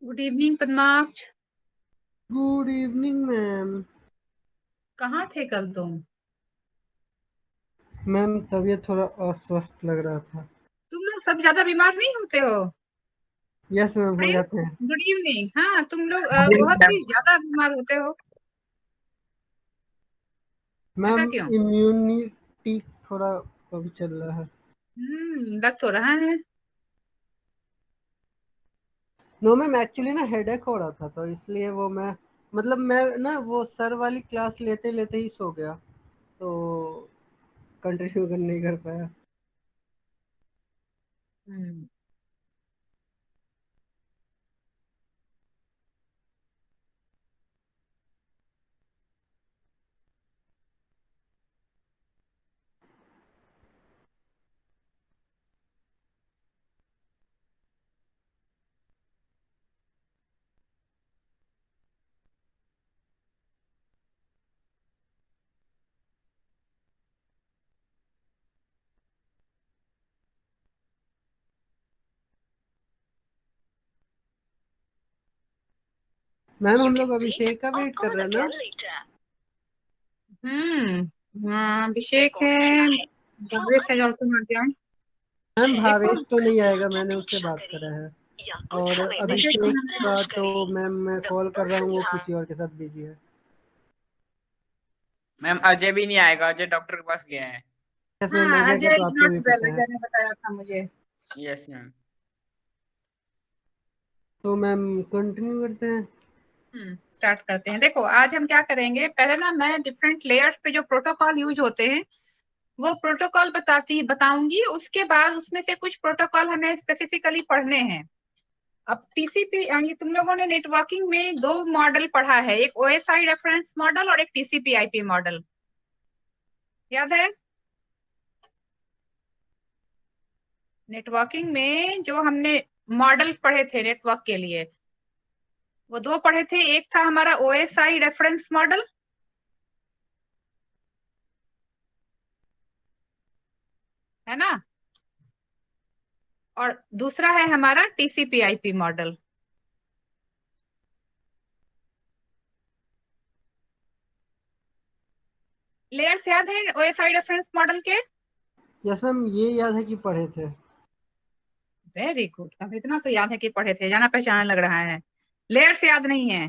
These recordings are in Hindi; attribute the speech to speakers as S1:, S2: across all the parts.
S1: Good evening Padmaksh.
S2: Good evening ma'am.
S1: कहाँ थे कल तुम?
S2: मैम तबीयत थोड़ा अस्वस्थ लग रहा था।
S1: तुम लोग सब ज्यादा बीमार नहीं होते हो?
S2: यस मैम, हो जाते हैं।
S1: Good evening. हाँ, तुम लोग
S3: जी
S1: बहुत
S3: मैम।
S1: ही ज्यादा बीमार होते हो।
S2: मैम
S1: ऐसा क्यों?
S2: इम्यूनिटी थोड़ा कम चल रहा है।
S1: लग तो रहा है।
S2: नो मैम, एक्चुअली ना हेडेक हो रहा था तो इसलिए वो मैं ना वो सर वाली क्लास लेते लेते ही सो गया, तो कंटिन्यू कर नहीं कर पाया।
S1: हम्म
S2: मैम हम लोग अभिषेक का वेट कर रहे हैं ना।
S1: हाँ, अभिषेक है। भव्य से और तुम हट जाओ।
S2: मैम
S1: देखो,
S2: भावेश तो नहीं आएगा, मैंने उससे बात करा है। और
S1: अभिषेक
S2: अभिषेक का तो मैम मैं कॉल कर रहा हूँ, वो किसी और के साथ बिजी है।
S3: मैम अजय भी नहीं आएगा, अजय डॉक्टर के पास गया है।
S2: यस मैम,
S1: हाँ,
S2: अजय का
S1: अजय
S2: तो
S1: इज
S2: आपको
S1: नॉट
S2: भी
S1: वेल,
S2: पता है।
S1: अजय ने बताया था मुझे।
S3: Yes ma'am.
S2: तो मैम कंटिन्यू करते हैं।
S1: स्टार्ट करते हैं। देखो, आज हम क्या करेंगे, पहले ना मैं डिफरेंट लेयर्स पे जो प्रोटोकॉल यूज होते हैं वो प्रोटोकॉल बताऊंगी। उसके बाद उसमें से कुछ प्रोटोकॉल हमें स्पेसिफिकली पढ़ने हैं। अब टीसीपी, ये तुम लोगों ने नेटवर्किंग में दो मॉडल पढ़ा है, एक ओएसआई रेफरेंस मॉडल और एक टीसीपी आईपी मॉडल, याद है? नेटवर्किंग में जो हमने मॉडल पढ़े थे नेटवर्क के लिए, वो दो पढ़े थे। एक था हमारा ओएसआई रेफरेंस मॉडल, है ना, और दूसरा है हमारा टीसीपी आईपी मॉडल। लेयर्स याद है ओएसआई रेफरेंस मॉडल के?
S2: यस मैम, ये याद है कि पढ़े थे।
S1: वेरी गुड, अब इतना तो याद है कि पढ़े थे, जाना पहचाना लग रहा है। लेयर्स याद नहीं है?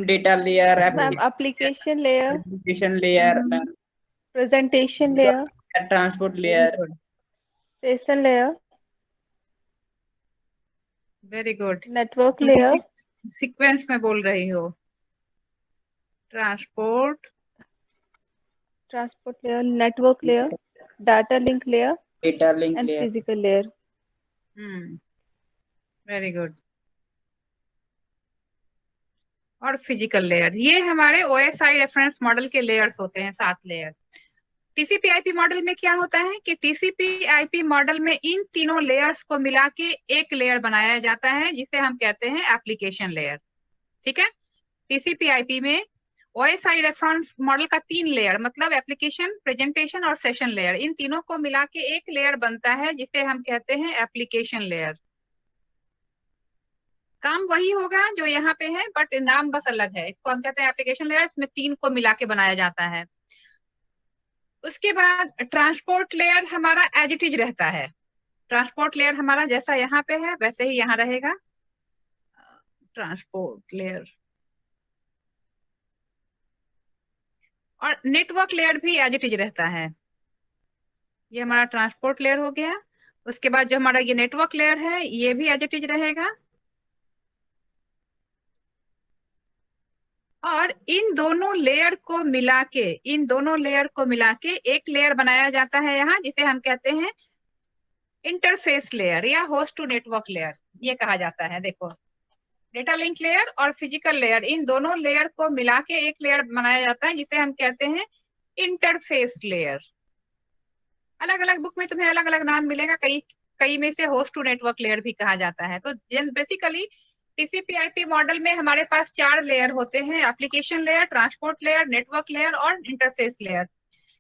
S3: Data layer,
S4: ma'am application layer,
S3: application layer ma'am,
S4: presentation layer,
S3: transport
S1: very
S3: layer,
S1: good,
S4: session layer,
S1: very good.
S4: Network
S1: तुम
S4: लेयर,
S1: सीक्वेंस में बोल रही हो। Transport
S4: layer, network layer, data link layer
S3: data link
S4: and
S3: layer.
S4: Physical layer.
S1: Very good. और फिजिकल लेयर, ये हमारे ओएसआई रेफरेंस मॉडल के लेयर्स होते हैं, 7 लेयर। टीसीपी आईपी मॉडल में क्या होता है कि टीसीपी आईपी मॉडल में इन तीनों लेयर्स को मिला के एक लेयर बनाया जाता है जिसे हम कहते हैं एप्लीकेशन लेयर। ठीक है? टीसीपी आईपी में ओएसआई रेफरेंस मॉडल का 3 लेयर, मतलब एप्लीकेशन, प्रेजेंटेशन और सेशन लेयर, इन तीनों को मिला के एक लेयर बनता है जिसे हम कहते हैं एप्लीकेशन लेयर। काम वही होगा जो यहाँ पे है, बट नाम बस अलग है। इसको हम कहते हैं एप्लीकेशन लेयर, इसमें 3 को मिला के बनाया जाता है। उसके बाद ट्रांसपोर्ट लेयर हमारा एज इट इज रहता है। ट्रांसपोर्ट लेयर हमारा जैसा यहाँ पे है वैसे ही यहाँ रहेगा। ट्रांसपोर्ट लेयर और नेटवर्क लेयर भी एज इट इज रहता है। ये हमारा ट्रांसपोर्ट लेयर हो गया। उसके बाद जो हमारा ये नेटवर्क लेयर है ये भी एज इट इज रहेगा। और इन दोनों लेयर को मिला के एक लेयर बनाया जाता है यहाँ, जिसे हम कहते हैं इंटरफेस लेयर या होस्ट टू नेटवर्क लेयर, ये कहा जाता है। देखो, डेटा लिंक लेयर और फिजिकल लेयर, इन दोनों लेयर को मिला के एक लेयर बनाया जाता है जिसे हम कहते हैं इंटरफेस लेयर। अलग अलग बुक में तुम्हें अलग अलग नाम मिलेगा, कई कई में से होस्ट टू नेटवर्क लेयर भी कहा जाता है। तो बेसिकली TCP/IP मॉडल में हमारे पास 4 लेयर होते हैं, application layer, transport layer, network layer और इंटरफेस लेयर।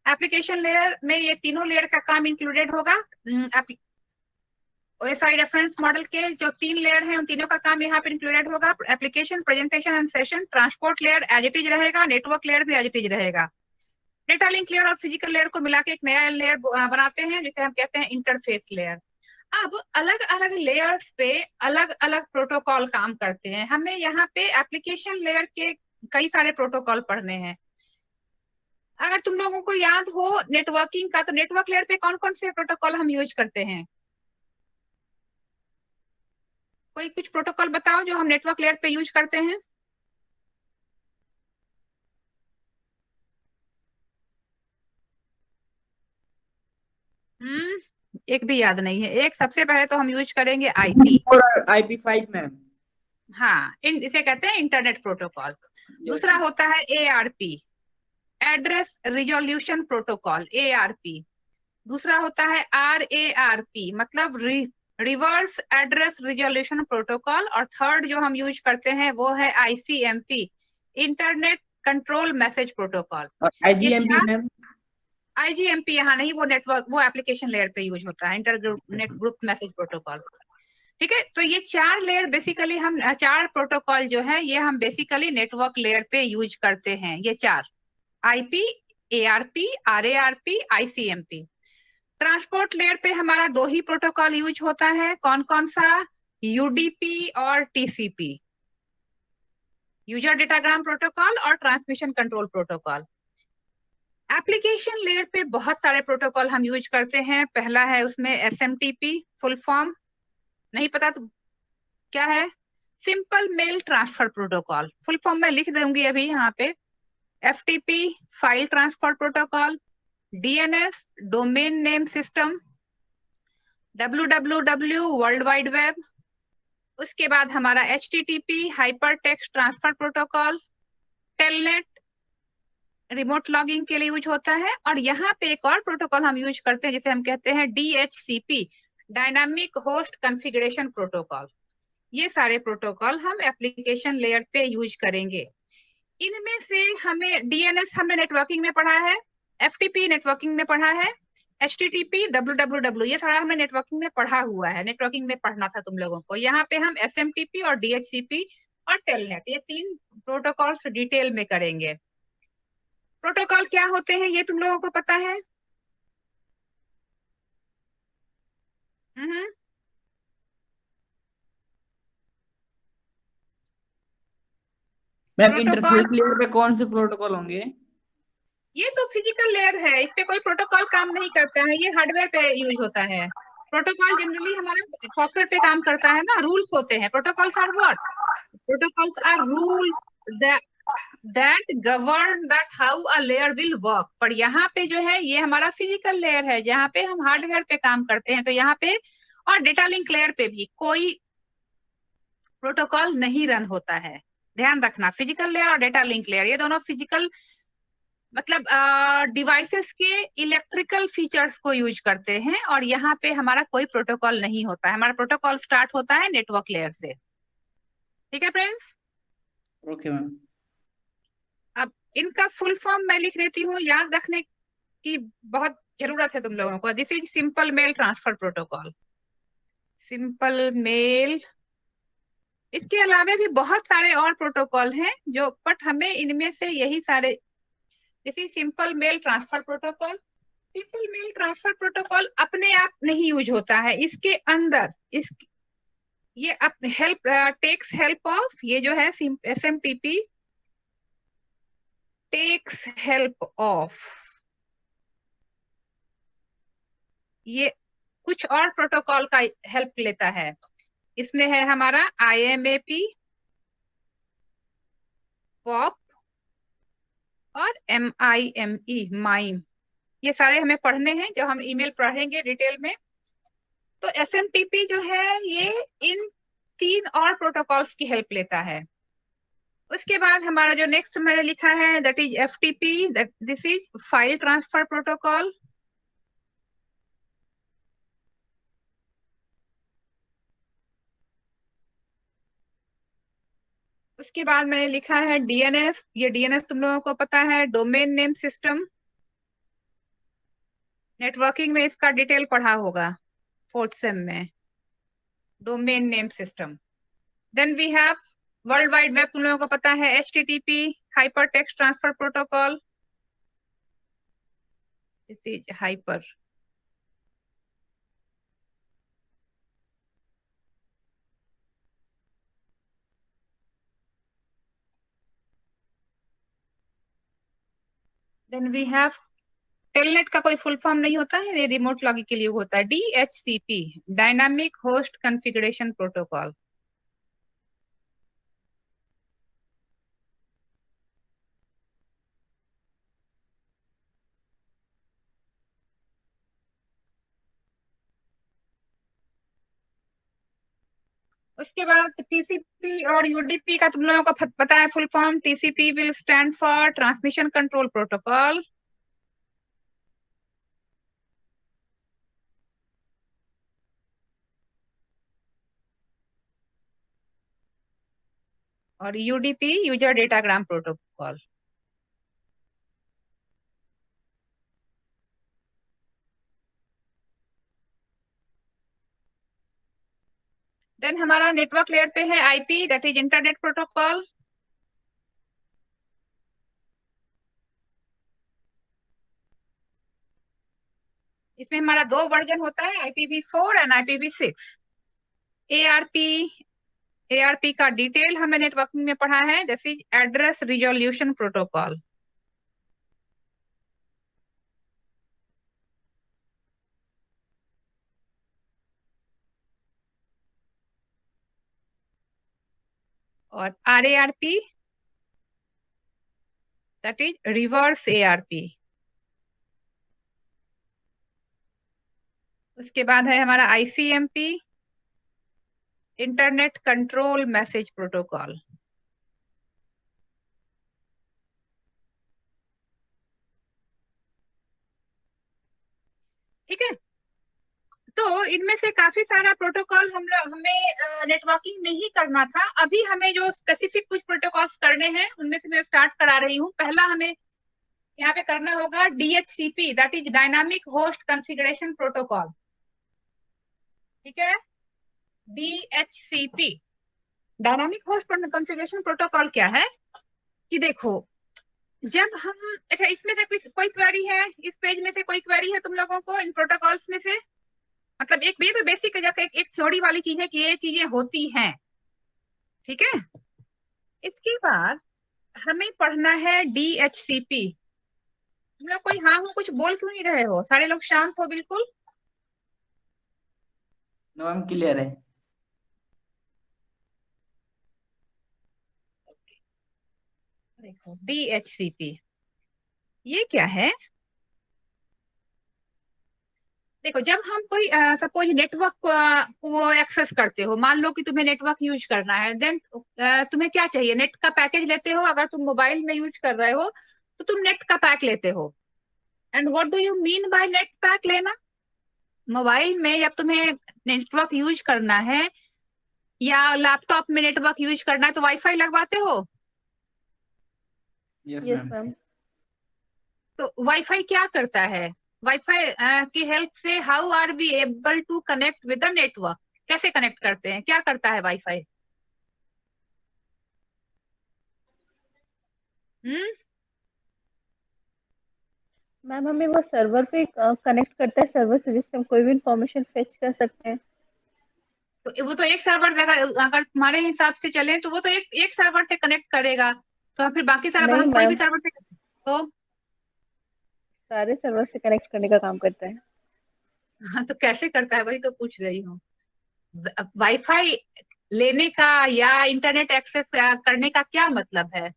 S1: एप्लीकेशन लेयर में ये तीनों लेयर का काम इंक्लूडेड होगा। OSI रेफरेंस मॉडल के जो 3 लेयर हैं उन तीनों का काम यहाँ पे इंक्लूडेड होगा। Application, presentation and session. Transport layer as it is रहेगा, नेटवर्क लेयर भी एज इट इज रहेगा। डेटा लिंक लेयर और फिजिकल लेयर को मिला के एक नया लेयर बनाते हैं जिसे हम कहते हैं इंटरफेस लेयर। अब अलग अलग लेयर्स पे अलग अलग प्रोटोकॉल काम करते हैं। हमें यहाँ पे एप्लीकेशन लेयर के कई सारे प्रोटोकॉल पढ़ने हैं। अगर तुम लोगों को याद हो नेटवर्किंग का, तो नेटवर्क लेयर पे कौन कौन से प्रोटोकॉल हम यूज करते हैं? कोई कुछ प्रोटोकॉल बताओ जो हम नेटवर्क लेयर पे यूज करते हैं। एक भी याद नहीं है। एक सबसे पहले तो हम यूज करेंगे आईपी।
S3: IP5 ma'am.
S1: हाँ, इसे कहते हैं इंटरनेट प्रोटोकॉल। दूसरा होता है ARP, address resolution protocol, ARP। दूसरा होता है RARP, मतलब रिवर्स एड्रेस रिजोल्यूशन प्रोटोकॉल। और थर्ड जो हम यूज करते हैं वो है ICMP, internet control message protocol.
S3: IGMP ma'am.
S1: IGMP यहाँ नहीं, वो नेटवर्क, वो एप्लीकेशन लेयर पे यूज होता है, इंटर ग्रुप मैसेज प्रोटोकॉल। ठीक है, तो ये 4 लेयर बेसिकली हम 4 प्रोटोकॉल जो है ये हम बेसिकली नेटवर्क लेयर पे यूज करते हैं। ये 4 IP, ARP, RARP, ICMP। Transport layer पे हमारा 2 ही प्रोटोकॉल यूज होता है। कौन कौन सा? UDP और TCP, यूजर डेटाग्राम प्रोटोकॉल और transmission control protocol. Application layer पे बहुत सारे प्रोटोकॉल हम यूज करते हैं। पहला है उसमें SMTP, फुल फॉर्म नहीं पता तो क्या है? Simple mail transfer protocol. Full form मैं लिख दूंगी अभी यहाँ पे। FTP, file transfer protocol. DNS, domain name system. WWW, world wide web. उसके बाद हमारा HTTP, hyper text transfer protocol. Telnet, remote logging के लिए यूज होता है। और यहाँ पे एक और प्रोटोकॉल हम यूज करते हैं जिसे हम कहते हैं DHCP, dynamic host configuration protocol. ये सारे प्रोटोकॉल हम एप्लीकेशन लेयर पे यूज करेंगे। इनमें से हमें DNS हमने नेटवर्किंग में पढ़ा है, FTP नेटवर्किंग में पढ़ा है, HTTP, WWW ये सारा हमने नेटवर्किंग में पढ़ा हुआ है, नेटवर्किंग में पढ़ना था तुम लोगों को। यहाँ पे हम SMTP और DHCP और टेलनेट ये 3 प्रोटोकॉल्स डिटेल में करेंगे। प्रोटोकॉल क्या होते हैं ये तुम लोगों को पता है? हम्म
S3: मैम
S1: प्रोटोकॉल
S3: इंटरफेस लेयर पे कौन से प्रोटोकॉल होंगे?
S1: ये तो फिजिकल लेयर है, इस पे कोई प्रोटोकॉल काम नहीं करता है, ये हार्डवेयर पे यूज होता है। प्रोटोकॉल जनरली हमारा सॉफ्टवेयर पे काम करता है ना, रूल्स होते हैं। Protocols are what? Protocols are rules that govern that how a layer will work। पर यहाँ पे जो है ये हमारा फिजिकल लेयर है जहाँ पे हम हार्डवेयर पे काम करते हैं। तो यहाँ पे और डेटा लिंक लेयर पे भी कोई प्रोटोकॉल नहीं रन होता है। ध्यान रखना, फिजिकल लेयर और डेटा लिंक लेयर ये दोनों फिजिकल मतलब डिवाइसेस के इलेक्ट्रिकल फीचर्स को यूज करते हैं। और यहाँ पे हमारा कोई प्रोटोकॉल नहीं होता है, हमारा प्रोटोकॉल स्टार्ट होता है नेटवर्क लेयर से। ठीक है फ्रेंड्स?
S3: Okay ma'am.
S1: अब इनका फुल फॉर्म मैं लिख देती हूँ, याद रखने की बहुत जरूरत है तुम लोगों को। This is simple mail transfer protocol, simple mail. इसके अलावा भी बहुत सारे और प्रोटोकॉल हैं जो, बट हमें इनमें से यही सारे। This is simple mail transfer protocol. Simple mail transfer protocol अपने आप नहीं यूज होता है, इसके अंदर ये हेल्प टेक्स हेल्प ऑफ, ये जो है SMTP टेक्स हेल्प ऑफ, ये कुछ और प्रोटोकॉल का हेल्प लेता है। इसमें है हमारा IMAP, POP और MIME। ये सारे हमें पढ़ने हैं जब हम ईमेल पढ़ेंगे डिटेल में। तो SMTP जो है ये इन 3 और प्रोटोकॉल्स की हेल्प लेता है। उसके बाद हमारा जो नेक्स्ट मैंने लिखा है that is FTP, this is file transfer protocol. उसके बाद मैंने लिखा है डीएनएस। ये डीएनएस तुम लोगों को पता है, डोमेन नेम सिस्टम। नेटवर्किंग में इसका डिटेल पढ़ा होगा 4th सेम में, domain name system. Then we have world wide web, तुम लोगों को पता है HTTP, hyper text transfer protocol. This is hyper. Then we have telnet का कोई फुल फॉर्म नहीं होता है, ये रिमोट लॉगिंग के लिए होता है। DHCP, dynamic host configuration protocol. उसके बाद TCP और UDP का तुम लोगों को पता है full form. TCP will stand for transmission control protocol, और UDP user datagram protocol. Then हमारा नेटवर्क लेयर पे है IP, that is internet protocol. इसमें हमारा 2 वर्जन होता है, IPv4 एंड IPv6। ARP का डिटेल हमने नेटवर्किंग में पढ़ा है, this is address resolution protocol. और RARP, that is reverse ARP। उसके बाद है हमारा ICMP, internet control message protocol. ठीक है, तो इनमें से काफी सारा प्रोटोकॉल हमें नेटवर्किंग में ही करना था। अभी हमें जो स्पेसिफिक कुछ प्रोटोकॉल्स करने हैं उनमें से मैं स्टार्ट करा रही हूँ। पहला हमें यहाँ पे करना होगा DHCP, that is dynamic host configuration protocol. ठीक है, DHCP dynamic host configuration protocol क्या है कि देखो, जब हम, अच्छा इसमें से कोई क्वेरी है, इस पेज में से कोई क्वेरी है तुम लोगों को इन प्रोटोकॉल्स में से? मतलब एक तो बेसिक एक थ्योरी वाली चीज है कि ये चीजें होती हैं। ठीक है, इसके बाद हमें पढ़ना है DHCP। तुम लोग कोई हाँ हो, कुछ बोल क्यों नहीं रहे हो? सारे लोग शांत हो बिल्कुल।
S3: नो मैम, क्लियर है।
S1: देखो DHCP ये क्या है। देखो, जब हम कोई सपोज नेटवर्क को एक्सेस करते हो, मान लो कि तुम्हें नेटवर्क यूज करना है, देन तुम्हें क्या चाहिए? नेट का पैकेज लेते हो। अगर तुम मोबाइल में यूज कर रहे हो तो तुम नेट का पैक लेते हो। And what do you mean by net pack लेना? मोबाइल में जब तुम्हें नेटवर्क यूज करना है या लैपटॉप में नेटवर्क यूज करना है तो वाईफाई लगवाते हो।
S3: Yes
S4: yes
S3: ma'am.
S4: मैम।
S1: तो वाईफाई क्या करता है? वाईफाई की हेल्प से how are we able to connect with the network? कैसे कनेक्ट करते हैं? क्या करता है वाईफाई? हम्म,
S4: मैम हमें वो सर्वर पे कनेक्ट करता है, सर्वर से जिससे हम कोई भी इंफॉर्मेशन फेच कर सकते हैं।
S1: तो वो तो एक सर्वर, अगर तुम्हारे हिसाब से चले तो वो तो एक सर्वर से कनेक्ट करेगा, तो फिर बाकी सर्वर
S4: नहीं
S1: हम कोई भी
S4: मैम,
S1: सर्वर से तो
S4: सारे सर्वर से कनेक्ट करने का काम करता है।
S1: हाँ, तो कैसे करता है वही तो पूछ रही हूँ। वाईफाई लेने का या इंटरनेट एक्सेस करने का क्या मतलब है?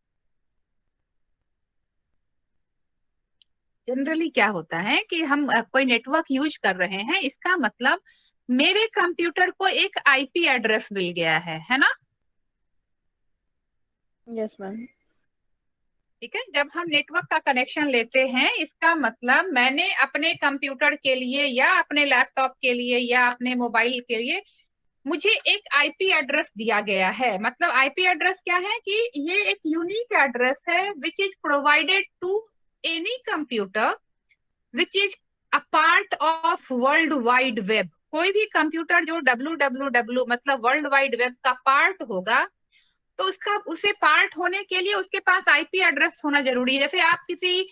S1: जनरली क्या होता है कि हम कोई नेटवर्क यूज कर रहे हैं, इसका मतलब मेरे कंप्यूटर को एक IP एड्रेस मिल गया है ना?
S4: Yes ma'am.
S1: ठीक है, जब हम नेटवर्क का कनेक्शन लेते हैं इसका मतलब मैंने अपने कंप्यूटर के लिए या अपने लैपटॉप के लिए या अपने मोबाइल के लिए मुझे एक आईपी एड्रेस दिया गया है, मतलब आईपी एड्रेस क्या है कि ये एक यूनिक एड्रेस है which is provided to any computer which is a part of world wide web. कोई भी कंप्यूटर जो www मतलब वर्ल्ड वाइड वेब का पार्ट होगा, तो उसका उसे पार्ट होने के लिए उसके पास आईपी एड्रेस होना जरूरी है। जैसे आप किसी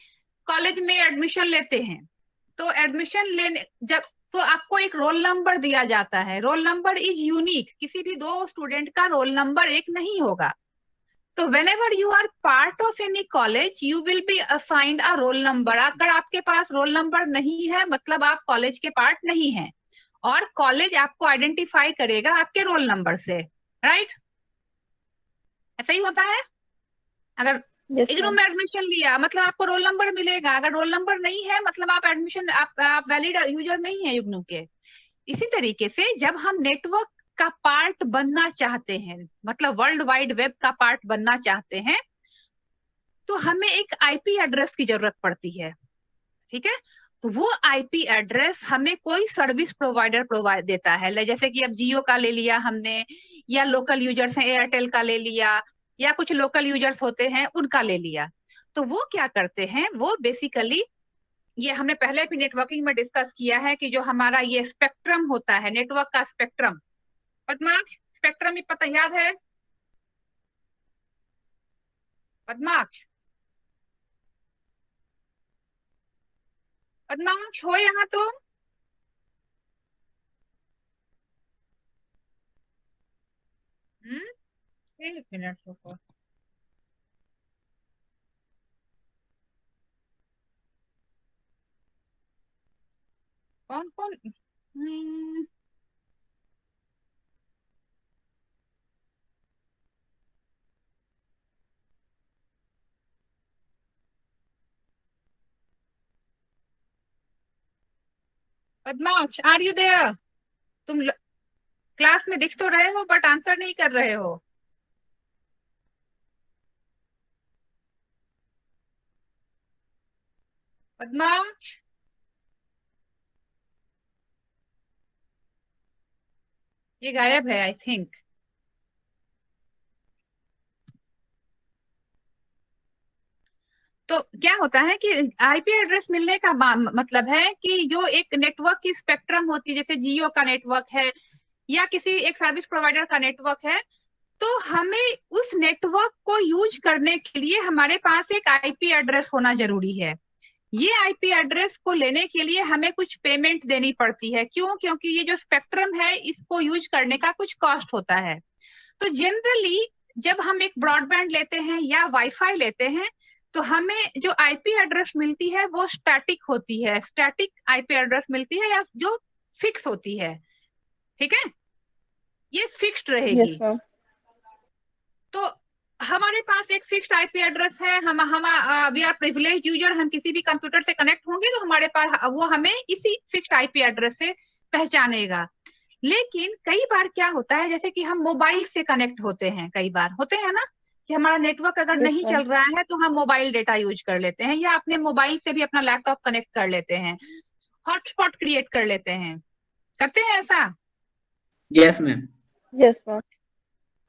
S1: कॉलेज में एडमिशन लेते हैं, तो एडमिशन लेने जब तो आपको एक रोल नंबर दिया जाता है। रोल नंबर इज यूनिक, किसी भी दो स्टूडेंट का रोल नंबर एक नहीं होगा। तो whenever you are part of any college you will be assigned a roll number. अगर आपके पास रोल नंबर नहीं है मतलब आप कॉलेज के पार्ट नहीं है, और कॉलेज आपको आइडेंटिफाई करेगा आपके रोल नंबर से, राइट? ऐसा ही होता है। अगर
S4: यस
S1: इग्नू
S4: मैम।
S1: में एडमिशन लिया मतलब आपको रोल नंबर मिलेगा, अगर रोल नंबर नहीं है मतलब आप एडमिशन आप वैलिड यूजर नहीं है इग्नू के। इसी तरीके से जब हम नेटवर्क का पार्ट बनना चाहते हैं, मतलब वर्ल्ड वाइड वेब का पार्ट बनना चाहते हैं, तो हमें एक आईपी एड्रेस की जरूरत पड़ती है। ठीक है, तो वो आईपी एड्रेस हमें कोई सर्विस प्रोवाइडर प्रोवाइड देता है। जैसे कि अब जियो का ले लिया हमने, या लोकल यूजर्स हैं एयरटेल का ले लिया, या कुछ लोकल यूजर्स होते हैं उनका ले लिया। तो वो क्या करते हैं, वो बेसिकली, ये हमने पहले भी नेटवर्किंग में डिस्कस किया है कि जो हमारा ये स्पेक्ट्रम होता है, नेटवर्क का स्पेक्ट्रम, पद्माक्ष स्पेक्ट्रम ही पता याद है? पद्माक्ष, पद्माक्ष हो यहाँ तो? एक मिनट रुको। कौन कौन? पद्माक्ष आर यू देयर? तुम क्लास में दिख तो रहे हो बट आंसर नहीं कर रहे हो। पद्माक्ष, ये गायब है आई थिंक। तो क्या होता है कि आईपी एड्रेस मिलने का मतलब है कि जो एक नेटवर्क की स्पेक्ट्रम होती है, जैसे जियो का नेटवर्क है या किसी एक सर्विस प्रोवाइडर का नेटवर्क है, तो हमें उस नेटवर्क को यूज करने के लिए हमारे पास एक आईपी एड्रेस होना जरूरी है। ये आईपी एड्रेस को लेने के लिए हमें कुछ पेमेंट देनी पड़ती है। क्यों? क्योंकि ये जो स्पेक्ट्रम है इसको यूज करने का कुछ कॉस्ट होता है। तो जनरली जब हम एक ब्रॉडबैंड लेते हैं या वाईफाई लेते हैं, तो हमें जो आईपी एड्रेस मिलती है वो स्टैटिक होती है, स्टैटिक आईपी एड्रेस मिलती है, या जो फिक्स होती है। ठीक है, ये फिक्स्ड
S4: यस
S1: रहेगी।
S4: मैम।
S1: तो हमारे पास एक फिक्स्ड आईपी एड्रेस है, हम वी आर प्रिविलेज्ड यूजर, हम किसी भी कंप्यूटर से कनेक्ट होंगे तो हमारे पास वो हमें इसी फिक्स्ड आईपी एड्रेस से पहचानेगा। लेकिन कई बार क्या होता है, जैसे कि हम मोबाइल से कनेक्ट होते हैं, कई बार होते हैं ना कि हमारा नेटवर्क अगर
S4: यस
S1: नहीं
S4: मैम।
S1: चल रहा है तो हम मोबाइल डेटा यूज कर लेते हैं, या अपने मोबाइल से भी अपना लैपटॉप कनेक्ट कर लेते हैं, हॉटस्पॉट क्रिएट कर लेते हैं, करते हैं ऐसा।
S3: Yes ma'am.
S4: Yes ma'am.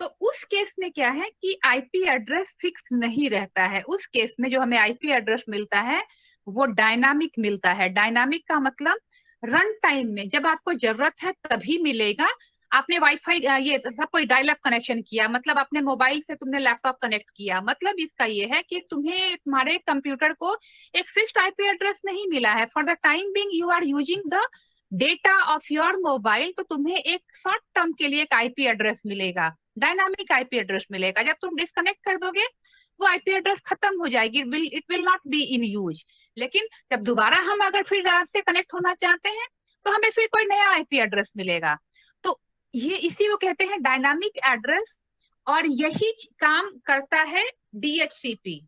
S1: तो उस केस में क्या है कि आईपी एड्रेस फिक्स नहीं रहता है। उस केस में जो हमें आईपी एड्रेस मिलता है वो डायनामिक मिलता है। डायनामिक का मतलब रन टाइम में जब आपको जरूरत है तभी मिलेगा। आपने वाईफाई ये सब कोई डायल अप कनेक्शन किया, मतलब अपने मोबाइल से तुमने लैपटॉप कनेक्ट किया, मतलब इसका ये है कि तुम्हें तुम्हारे कंप्यूटर को एक फिक्स्ड आईपी एड्रेस नहीं मिला है। For the time being you are using the data of your mobile, तो तुम्हें एक शॉर्ट टर्म के लिए एक आईपी एड्रेस मिलेगा, डायनामिक आईपी एड्रेस मिलेगा। जब तुम डिस्कनेक्ट कर दोगे वो आईपी एड्रेस खत्म हो जाएगी, it will not be in use. लेकिन जब दोबारा हम अगर फिर से कनेक्ट होना चाहते हैं तो हमें फिर कोई नया आईपी एड्रेस मिलेगा। तो ये इसी को कहते हैं डायनामिक एड्रेस, और यही काम करता है डीएचसीपी।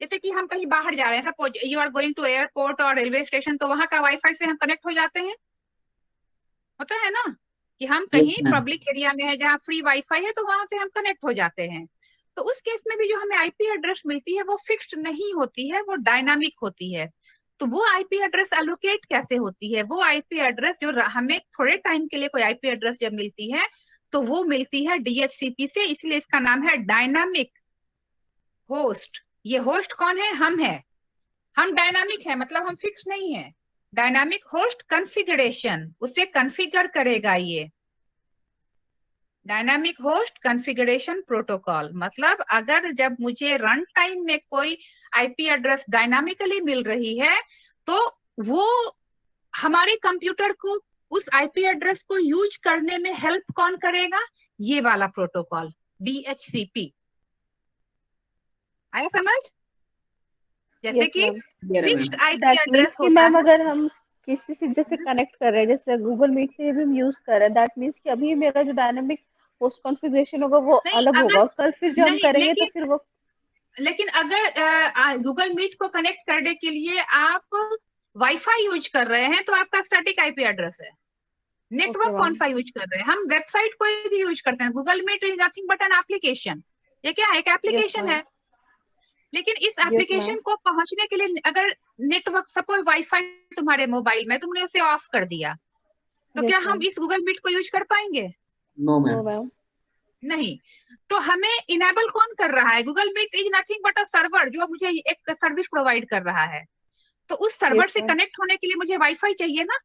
S1: जैसे कि हम कहीं बाहर जा रहे हैं, suppose you are going to airport और रेलवे स्टेशन, तो वहां का वाईफाई से हम कनेक्ट हो जाते हैं, होता है ना कि हम
S3: यस
S1: कहीं
S3: मैम।
S1: पब्लिक एरिया में है जहाँ फ्री वाईफाई है तो वहां से हम कनेक्ट हो जाते हैं। तो उस केस में भी जो हमें आईपी एड्रेस मिलती है वो फिक्स्ड नहीं होती है, वो डायनामिक होती है। तो वो आईपी एड्रेस एलोकेट कैसे होती है? वो आईपी एड्रेस जो हमें थोड़े टाइम के लिए कोई आईपी एड्रेस जब मिलती है तो वो मिलती है डीएचसीपी से, इसलिए इसका नाम है डायनामिक होस्ट। ये होस्ट कौन है? हम है। हम डायनामिक है मतलब हम फिक्स नहीं है। डायनामिक होस्ट कॉन्फ़िगरेशन, उसे कॉन्फ़िगर करेगा ये। डायनामिक होस्ट कॉन्फ़िगरेशन प्रोटोकॉल मतलब अगर जब मुझे रन टाइम में कोई आईपी एड्रेस डायनामिकली मिल रही है तो वो हमारे कंप्यूटर को उस आईपी एड्रेस को यूज करने में हेल्प कौन करेगा? ये वाला प्रोटोकॉल डीएचसीपी। आया समझ? जैसे
S4: यस
S1: कि
S4: मैम।
S3: क्लियर है
S1: fixed
S3: ma'am.
S1: IP
S4: that means
S1: address
S4: कि
S1: होता
S4: मैम
S1: है।
S4: अगर हम किसी से जैसे कनेक्ट कर रहे हैं, जैसे गूगल मीट से भी हम यूज कर रहे हैं, दैट मीन्स कि अभी मेरा जो डायनामिक होस्ट कॉन्फ़िगरेशन होगा वो
S1: नहीं
S4: अलग होगा,
S1: अगर
S4: और कल फिर जो हम
S1: नहीं
S4: करेंगे तो
S1: लेकिन
S4: फिर वो।
S1: लेकिन अगर गूगल मीट को कनेक्ट करने के लिए आप वाईफाई यूज कर रहे हैं तो आपका स्टैटिक आईपी एड्रेस है।
S4: ओके
S1: नेटवर्क कौन
S4: मैम।
S1: सा यूज कर रहे हैं? हम वेबसाइट कोई भी यूज करते हैं। Google Meet is nothing but an application. ये क्या है? एक
S4: यस
S1: एप्लीकेशन
S4: मैम।
S1: है। लेकिन इस
S4: यस मैम।
S1: एप्लीकेशन को पहुंचने के लिए अगर नेटवर्क, सपोज वाईफाई तुम्हारे मोबाइल में, तुमने उसे ऑफ कर दिया तो क्या
S4: यस
S1: हम
S4: मैम।
S1: इस गूगल मीट को यूज कर पाएंगे?
S3: No
S4: no
S3: ma'am.
S4: मैम।
S1: नहीं। तो हमें इनेबल कौन कर रहा है? Google Meet is nothing but a server जो मुझे एक सर्विस प्रोवाइड कर रहा है। तो उस सर्वर
S4: यस
S1: से
S4: मैम।
S1: कनेक्ट होने के लिए मुझे वाईफाई चाहिए ना।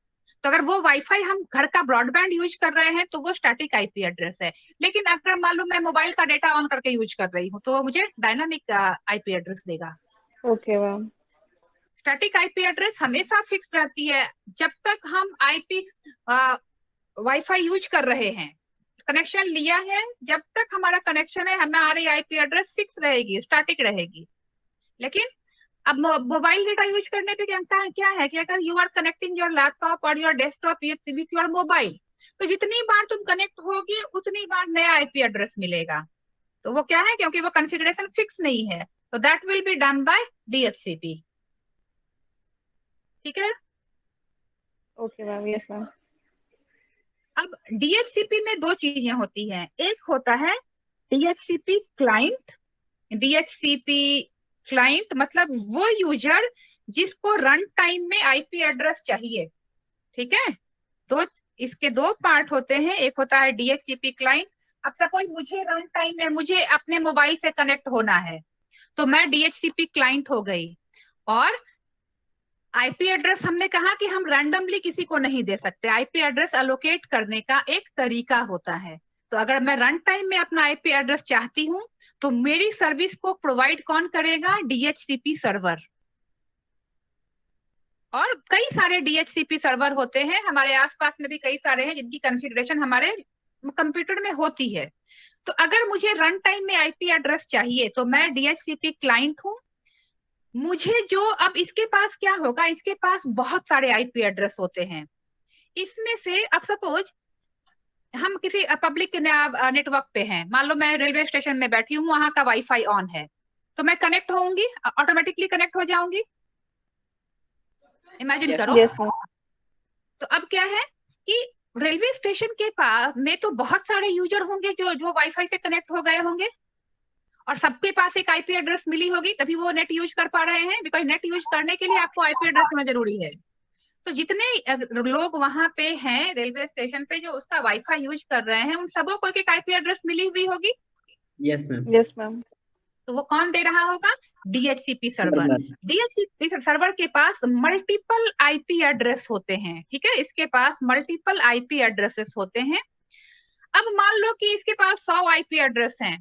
S1: तो अगर वो वाईफाई हम घर का ब्रॉडबैंड यूज कर रहे हैं तो वो स्टैटिक आईपी एड्रेस है। लेकिन अगर मान लो मैं मोबाइल का डेटा ऑन करके यूज कर रही हूँ तो वो मुझे डायनामिक आईपी एड्रेस देगा।
S4: Okay ma'am.
S1: Static IP address हमेशा फिक्स रहती है। जब तक हम आईपी वाईफाई यूज कर रहे हैं, कनेक्शन लिया है, जब तक हमारा कनेक्शन है हमारी आईपी एड्रेस फिक्स रहेगी, स्टैटिक रहेगी। लेकिन अब मोबाइल डेटा यूज करने पे क्या है कि अगर you are connecting your laptop और your desktop with your mobile, तो जितनी बार तुम कनेक्ट होगे उतनी बार नया आईपी एड्रेस मिलेगा। तो वो क्या है? क्योंकि वो कॉन्फ़िगरेशन फिक्स नहीं है तो that will be done by DHCP. ठीक है।
S4: Okay ma'am. Yes ma'am.
S1: अब डीएचसीपी में दो चीजें होती हैं। एक होता है डीएचसीपी क्लाइंट। डीएचसीपी क्लाइंट मतलब वो यूजर जिसको रन टाइम में आईपी एड्रेस चाहिए। ठीक है। तो इसके दो पार्ट होते हैं। एक होता है डीएचसीपी क्लाइंट। अब सपोज मुझे रन टाइम में मुझे अपने मोबाइल से कनेक्ट होना है तो मैं डीएचसीपी क्लाइंट हो गई। और आईपी एड्रेस हमने कहा कि हम रैंडमली किसी को नहीं दे सकते। आईपी एड्रेस अलोकेट करने का एक तरीका होता है। तो अगर मैं रन टाइम में अपना आईपी एड्रेस चाहती हूँ तो मेरी सर्विस को प्रोवाइड कौन करेगा? DHCP server. और कई सारे डीएचसीपी सर्वर होते हैं, हमारे आसपास में भी कई सारे हैं जिनकी कॉन्फ़िगरेशन हमारे कंप्यूटर में होती है। तो अगर मुझे रन टाइम में आईपी एड्रेस चाहिए तो मैं डीएचसीपी क्लाइंट हूँ। मुझे जो अब इसके पास क्या होगा, इसके पास बहुत सारे आईपी एड्रेस होते हैं। इसमें से अब सपोज हम किसी पब्लिक नेटवर्क पे हैं, मान लो मैं रेलवे स्टेशन में बैठी हूँ, वहां का वाईफाई ऑन है, तो मैं कनेक्ट होऊंगी, ऑटोमेटिकली कनेक्ट हो जाऊंगी। इमेजिन
S3: यस
S1: करो।
S4: Yes ma'am.
S1: तो अब क्या है कि रेलवे स्टेशन के पास में तो बहुत सारे यूजर होंगे जो जो वाईफाई से कनेक्ट हो गए होंगे और सबके पास एक आईपी एड्रेस मिली होगी, तभी वो नेट यूज कर पा रहे हैं। बिकॉज नेट यूज करने के लिए आपको आईपी एड्रेस होना जरूरी है। तो जितने लोग वहां पे हैं रेलवे स्टेशन पे जो उसका वाईफाई यूज कर रहे हैं, उन सबों को एक आईपी एड्रेस मिली हुई होगी।
S3: Yes ma'am.
S4: Yes ma'am.
S1: तो वो कौन दे रहा होगा? DHCP server.
S3: Server.
S1: DHCP server के पास मल्टीपल आईपी एड्रेस होते हैं। ठीक है। इसके पास मल्टीपल आईपी एड्रेसेस होते हैं। अब मान लो कि इसके पास 100 आईपी एड्रेस हैं।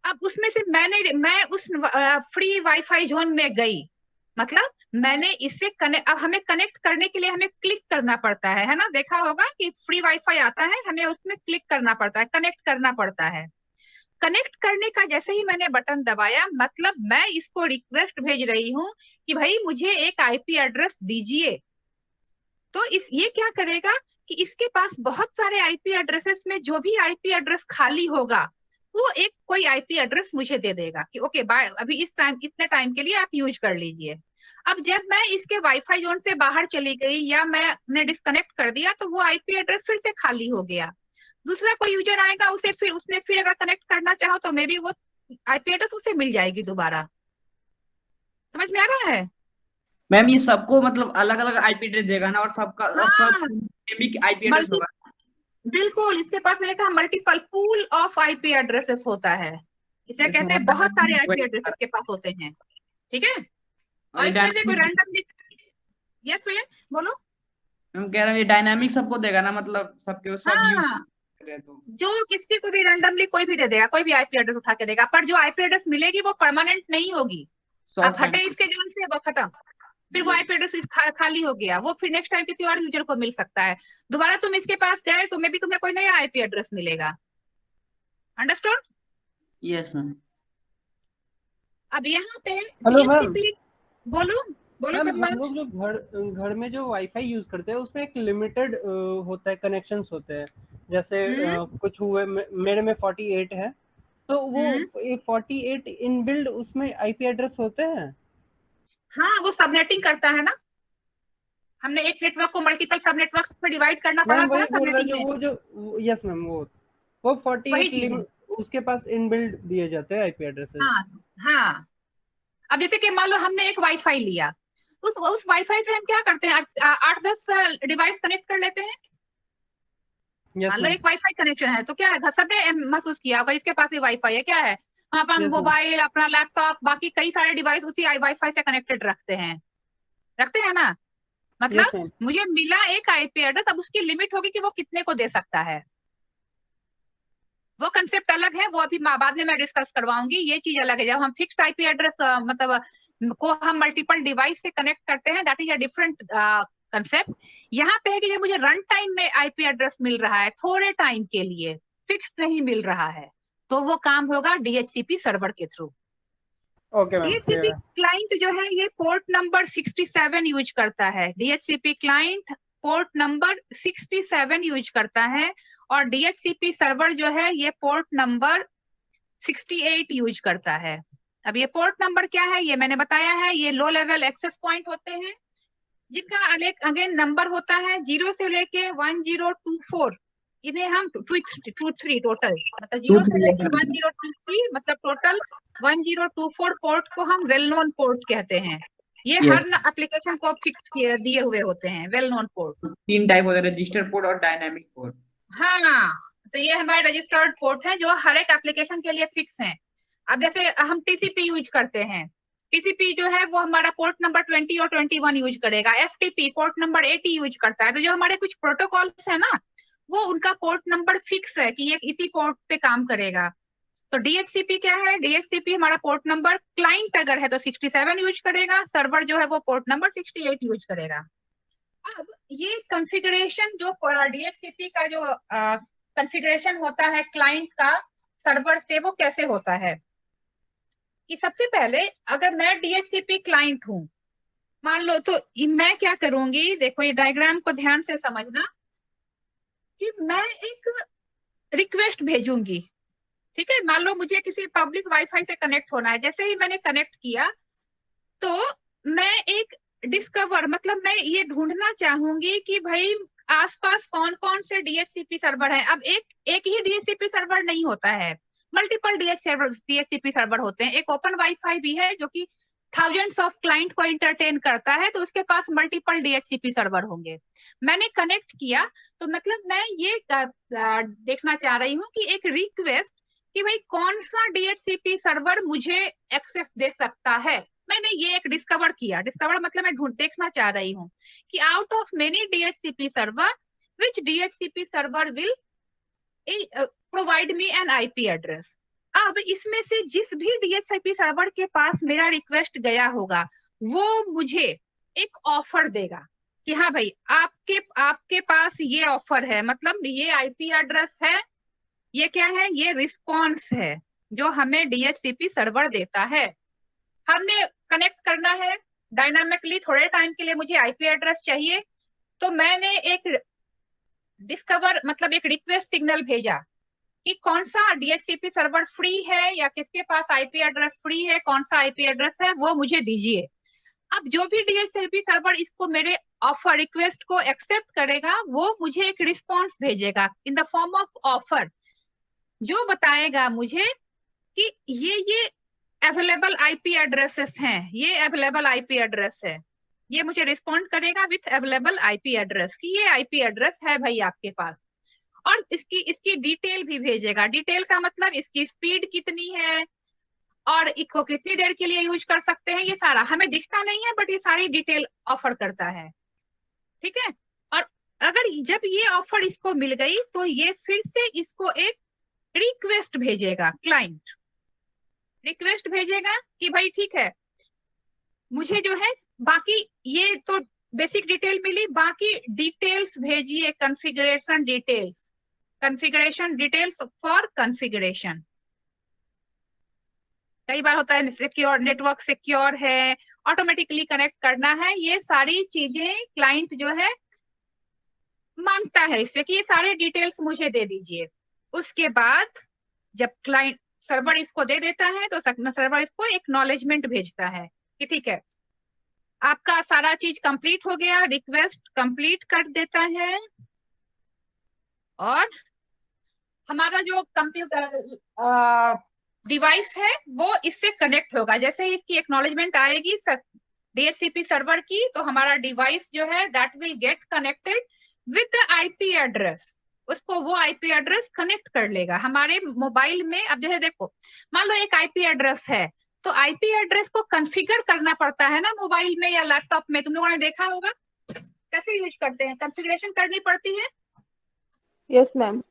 S1: अब उसमें से मैं उस फ्री वाईफाई जोन में गई, मतलब मैंने इससे कनेक्ट, अब हमें कनेक्ट करने के लिए हमें क्लिक करना पड़ता है ना? देखा होगा कि फ्री वाईफाई आता है, हमें उसमें क्लिक करना पड़ता है, कनेक्ट करना पड़ता है। कनेक्ट करने का जैसे ही मैंने बटन दबाया, मतलब मैं इसको रिक्वेस्ट भेज रही हूँ कि भाई मुझे एक आईपी एड्रेस दीजिए। तो इस ये क्या करेगा कि इसके पास बहुत सारे आईपी एड्रेसेस में जो भी आईपी एड्रेस खाली होगा वो एक कोई आईपी एड्रेस मुझे दे देगा कि ओके बाय, अभी इस टाइम इतने टाइम के लिए आप यूज कर लीजिए। अब जब मैं इसके वाईफाई जोन से बाहर चली गई या मैंने डिस्कनेक्ट कर दिया तो वो आईपी एड्रेस फिर से खाली हो गया। दूसरा कोई यूजर आएगा, उसे फिर उसने फिर अगर कनेक्ट करना चाहो तो मे बी वो आईपी एड्रेस उसे मिल जाएगी दोबारा। समझ में आ रहा है?
S3: मैम ये सबको मतलब अलग अलग आईपी एड्रेस देगा ना, और सबका अब सब
S1: हाँ,
S3: यूनिक आईपी एड्रेस
S1: मल्टी
S3: होगा।
S1: बिल्कुल, इसके पास मैंने कहा multiple pool of IP addresses होता है, इसे
S2: यस
S1: कहते
S2: मैम।
S1: हैं बहुत सारे आईपी
S3: वही-
S1: एड्रेसेस के पास होते हैं। ठीक है,
S3: और
S1: और
S3: ये
S1: इसमें से कोई
S3: डायनामिक,
S1: रैंडम, यस भैया बोलो।
S3: हम कह रहे हैं ये डायनामिक सबको देगा ना, मतलब सबके सब यूज
S1: हाँ,
S3: करे तो।
S1: जो किसी को भी रैंडमली कोई भी दे देगा, कोई भी आईपी एड्रेस उठा के देगा, पर जो आईपी एड्रेस मिलेगी वो परमानेंट नहीं होगी। आप
S3: शॉर्ट
S1: हटे
S3: टर्म।
S1: इसके जोन से, वो खत्म, फिर वो
S3: यस।
S1: आईपी एड्रेस खाली हो गया, वो फिर नेक्स्ट टाइम किसी और यूजर को मिल सकता है। दोबारा तुम इसके पास गए तो मे भी तुम्हें कोई नया आईपी एड्रेस मिलेगा। अंडरस्टूड?
S3: Yes ma'am.
S1: अब यहाँ पे
S2: हेलो मैम।
S1: डीएचसीपी, बोलो बोलो
S2: मैम हम
S1: पद्माक्ष।
S2: लोग जो घर में जो वाईफाई यूज करते हैं उसमें एक लिमिटेड होता है, कनेक्शंस होते हैं। जैसे
S1: हम्म
S2: कुछ हुए मेरे में 48 है, तो वो
S1: हम्म
S2: 48 इनबिल्ड उसमें आईपी एड्रेस होते हैं।
S1: हाँ, वो सबनेटिंग करता है ना, हमने एक नेटवर्क को मल्टीपल सब नेटवर्क में डिवाइड करना पड़ा
S2: मैम
S1: था ना
S2: वही बोल रहा
S1: सबनेटिंग
S2: जो
S1: में,
S2: वो जो यस मैम, वो
S1: वही
S2: 48
S1: चीज है।
S2: उसके पास इनबिल्ड दिए जाते हैं आईपी एड्रेसेस।
S1: हाँ हाँ, अब जैसे कि मान लो हमने एक वाईफाई लिया, उस वाईफाई से हम क्या करते हैं, 8-10 डिवाइस कनेक्ट कर लेते हैं।
S2: यस
S1: मान लो
S2: मैम।
S1: एक वाईफाई कनेक्शन है तो क्या है, सबने महसूस किया होगा इसके पास भी वाईफाई है, क्या है, हम अपना
S2: यस मैम।
S1: मोबाइल, अपना लैपटॉप, बाकी कई सारे डिवाइस उसी वाईफाई से कनेक्टेड रखते हैं ना।
S2: यस
S1: मतलब
S2: मैम।
S1: मुझे मिला एक आईपी एड्रेस, अब उसकी लिमिट होगी कि वो कितने को दे सकता है, वो कंसेप्ट अलग है, वो अभी बाद में मैं डिस्कस करवाऊंगी। ये चीज अलग है, जब हम फिक्स्ड आईपी एड्रेस मतलब को हम मल्टीपल डिवाइस से कनेक्ट करते हैं, that is a different concept. यहाँ पे है कि जब मुझे रन टाइम में आईपी एड्रेस मिल रहा है थोड़े टाइम के लिए, फिक्स्ड नहीं मिल रहा है, तो वो काम होगा डीएचसीपी सर्वर के through.
S2: Okay ma'am, clear
S1: DHCP
S2: है।
S1: क्लाइंट जो है ये पोर्ट नंबर 67 यूज करता है, DHCP client port number 67 use करता है, और डीएचसीपी सर्वर जो है ये पोर्ट नंबर 68 यूज करता है। अब ये पोर्ट नंबर क्या है ये मैंने बताया है, ये लो लेवल एक्सेस पॉइंट होते हैं जिनका अगेन नंबर होता है 0 से लेके 1024, इन्हें हम 223 टोटल, मतलब
S3: टू
S1: 0 से
S3: थ्री
S1: लेके 1023 मतलब टोटल 1024 पोर्ट को हम वेल नोन पोर्ट कहते हैं। ये
S3: यस।
S1: हर एप्लीकेशन को फिक्स दिए हुए होते हैं वेल नोन पोर्ट।
S3: तीन टाइप होते हैं, रजिस्टर पोर्ट और डायनामिक पोर्ट।
S1: हाँ, तो ये हमारे रजिस्टर्ड पोर्ट है जो हर एक एप्लीकेशन के लिए फिक्स है। अब जैसे हम टीसीपी यूज करते हैं, टीसीपी जो है वो हमारा पोर्ट नंबर 20 और 21 यूज करेगा, एफटीपी पोर्ट नंबर 80 यूज करता है। तो जो हमारे कुछ प्रोटोकॉल्स है ना, वो उनका पोर्ट नंबर फिक्स है कि ये इसी पोर्ट पे काम करेगा। तो डीएचसीपी क्या है, डीएचसीपी हमारा पोर्ट नंबर, क्लाइंट अगर है तो 67 यूज करेगा, सर्वर जो है वो पोर्ट नंबर 68 यूज करेगा। अब ये कॉन्फ़िगरेशन जो डीएचसीपी का जो कॉन्फ़िगरेशन होता है क्लाइंट का सर्वर से, वो कैसे होता है कि सबसे पहले अगर मैं डीएचसीपी क्लाइंट हूं, मान लो, तो मैं क्या करूंगी, देखो ये डायग्राम को ध्यान से समझना, कि मैं एक रिक्वेस्ट भेजूंगी। ठीक है, मान लो मुझे किसी पब्लिक वाईफाई से कनेक्ट होना है, जैसे ही मैंने कनेक्ट किया तो मैं एक डिस्कवर, मतलब मैं ये ढूंढना चाहूंगी कि भाई आसपास कौन कौन से डीएचसीपी सर्वर है। अब एक एक ही डीएचसीपी सर्वर नहीं होता है, मल्टीपल डीएचसीपी सर्वर होते हैं। एक ओपन वाईफाई भी है जो कि थाउजेंड्स ऑफ क्लाइंट को इंटरटेन करता है, तो उसके पास मल्टीपल डीएचसीपी सर्वर होंगे। मैंने कनेक्ट किया तो मतलब मैं ये देखना चाह रही हूँ कि एक रिक्वेस्ट कि भाई कौन सा डीएचसीपी सर्वर मुझे एक्सेस दे सकता है, मैंने ये एक डिस्कवर किया। डिस्कवर मतलब मैं ढूंढ देखना चाह रही हूँ कि out of many DHCP server which DHCP server will provide me an IP address. अब इसमें से जिस भी डीएचसीपी सर्वर के पास मेरा रिक्वेस्ट गया होगा वो मुझे एक ऑफर देगा कि हाँ भाई आपके आपके पास ये ऑफर है, मतलब ये आईपी एड्रेस है, ये क्या है, ये रिस्पॉन्स है जो हमें डीएचसीपी सर्वर देता है। हमने कनेक्ट करना है डायनामिकली, थोड़े टाइम के लिए मुझे आईपी एड्रेस चाहिए, तो मैंने एक डिस्कवर मतलब एक रिक्वेस्ट सिग्नल भेजा कि कौन सा डीएचसीपी सर्वर फ्री है या किसके पास आईपी एड्रेस फ्री है, कौन सा आईपी एड्रेस है वो मुझे दीजिए। अब जो भी डीएचसीपी सर्वर इसको मेरे ऑफर रिक्वेस्ट को एक्सेप्ट करेगा वो मुझे एक रिस्पॉन्स भेजेगा in the form of offer, जो बताएगा मुझे कि ये अवेलेबल आईपी एड्रेसेस हैं, ये अवेलेबल आईपी एड्रेस है, ये मुझे रिस्पॉन्ड करेगा विथ अवेलेबल आईपी एड्रेस कि ये आईपी एड्रेस है भाई आपके पास, और इसकी इसकी डिटेल भी भेजेगा। डिटेल का मतलब इसकी स्पीड कितनी है और इसको कितनी देर के लिए यूज कर सकते हैं, ये सारा हमें दिखता नहीं है बट ये सारी डिटेल ऑफर करता है। ठीक है, और अगर जब ये ऑफर इसको मिल गई तो ये फिर से इसको एक रिक्वेस्ट भेजेगा, क्लाइंट रिक्वेस्ट भेजेगा कि भाई ठीक है मुझे जो है बाकी ये तो बेसिक डिटेल मिली, बाकी डिटेल्स भेजिए, कॉन्फ़िगरेशन डिटेल्स फॉर कॉन्फ़िगरेशन। कई बार होता है सिक्योर नेटवर्क सिक्योर है, ऑटोमेटिकली कनेक्ट करना है, ये सारी चीजें क्लाइंट जो है मांगता है इससे कि ये सारे डिटेल्स मुझे दे दीजिए। उसके बाद जब क्लाइंट सर्वर इसको दे देता है तो सर्वर इसको एक्नॉलेजमेंट भेजता है कि ठीक है आपका सारा चीज कंप्लीट हो गया, रिक्वेस्ट कंप्लीट कर देता है, और हमारा जो कंप्यूटर डिवाइस है वो इससे कनेक्ट होगा। जैसे ही इसकी एक्नॉलेजमेंट आएगी डीएचसीपी सर्वर की, तो हमारा डिवाइस जो है that will get connected with the IP address, उसको वो आईपी एड्रेस कनेक्ट कर लेगा हमारे मोबाइल में। अब जैसे देखो मान लो एक आईपी एड्रेस है, तो आईपी एड्रेस को कॉन्फ़िगर करना पड़ता है ना मोबाइल में या लैपटॉप में, तुम लोगों ने देखा होगा कैसे यूज करते हैं, कॉन्फ़िगरेशन करनी पड़ती है।
S4: Yes ma'am.